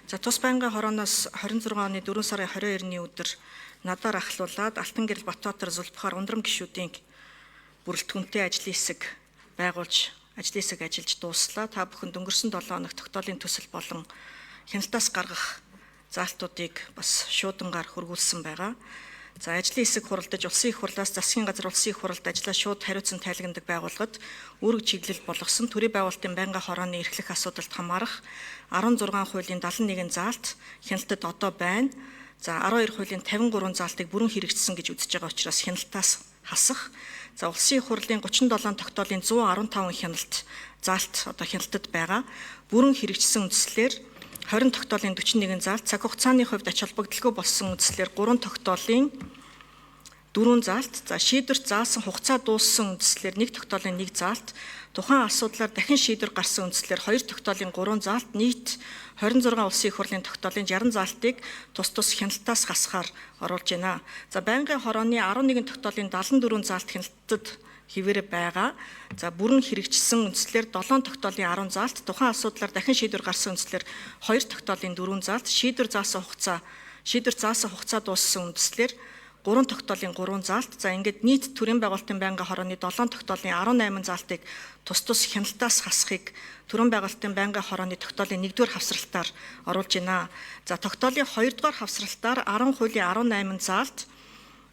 За тус байнгын хорооноос 26 оны 4 сарын 22-ны өдөр надаар ахлуулаад Алтан гэрэл Батбаатар Зүлбахаар ундрам гишүүдийн бүрэлдэхүүнтэй ажлын хэсэг байгуулж ажлын хэсэг ажиллаж дууслаа. Та бүхэнд өнгөрсөн 7 хоног тогтоолын төсөл болон хяналтаас гаргах заалтуудыг бас шуудангаар хөргүүлсэн байгаа. За ажлын хэсэг хуралдаж улсын их хурлаас засгийн газар улсын их хуралд ажиллаа шууд хариуцсан тайлагнадаг байгууллагад үүрэг чиглэл болгосон төрийн байгуулалтын байнгын хорооны эрхлэх асуудалд хамаарах 16 хуулийн 71 заалт хяналтад одоо байна. За 12 хуулийн 53 заалтыг бүрэн хэрэгжсэн гэж үзэж байгаа учраас хяналтаас хасах. За улсын их хурлын 37 тогтоолын 115 хяналт заалт одоо хяналтад байгаа. Бүрэн хэрэгжсэн үндслээр 20 тогтоолын 41 заалт цаг хугацааны хувьд ач холбогдолгүй болсон үндслээр 3 тогтоолын 4 заалт за шийдвэрт заасан хугацаа дууссан үндслээр 1 тогтоолын 1 заалт тухайн асуудлаар дахин шийдвэр гарсан үндслээр 2 тогтоолын 3 заалт нийт 26 улсын их хурлын тогтоолын 60 заалтыг тус хяналтаас хасахаар оруулж байна. За байнгын хорооны 11 тогтоолын 74 заалт хяналтад хിവэрэ байгаа. За бүрэн хэрэгжсэн үндслээр 7 тогтоолын 10 заалт тухайн асуудлаар дахин шийдвэр гарсан үндслээр 2 тогтоолын 4 заалт шийдвэр заасан хугацаа дууссан үндслээр 3 тогтоолын 3 заалт за ингээд нийт төрийн байгуулалтын байнгын хорооны 7 тогтоолын 18 заалтыг тус хяналтаас хасахыг төрийн байгуулалтын байнгын хорооны тогтоолын 1-р хавсралтаар оруулж байна. За тогтоолын 2-р хавсралтаар 10 хуулийн 18 заалт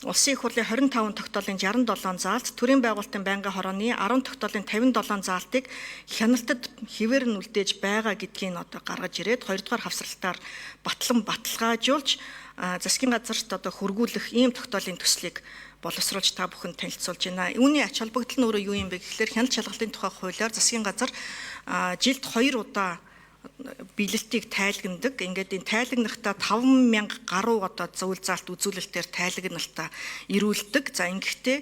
улсын их хурлын 25 тогтоолын 67 заалт төрийн байгуулалтын байнгын хорооны 10 тогтоолын 57 заалтыг хяналтад хിവэр нь үлдээж байгаа гэдгийг одоо гаргаж ирээд 2-р хавсралтаар баталгаажуулж засгийн газарт одоо хөргүүлэх ийм тогтоолын төслийг боловсруулж та бүхэнд танилцуулж байна. Үүний ач холбогдол нь өөрөө юу юм бэ гэхээр хяналт шалгалтын тухай хуулиар засгийн газар жилд 2 удаа биелэлтийг тайлагнадаг. Ингээд энэ тайлагнахтаа 5,000 гаруй одоо зөвлөл заалт үзүүлэлтээр тайлагналтаа ирүүлдэг. За ингэхдээ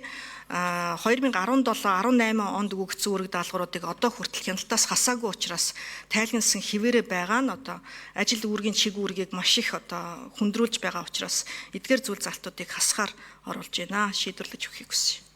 2017-18 онд өгөгдсөн үүрэг даалгавруудыг одоо хүртэл хяналтаас хасаагүй учраас тайлагнасан хിവэрэ байгаа нь одоо ажил үүргийн чиг үүргийг маш их одоо хүндрүүлж байгаа учраас эдгээр зүйл залтуудыг хасахаар оруулж байна. Шийдвэрлэж өгөхийг хүсье.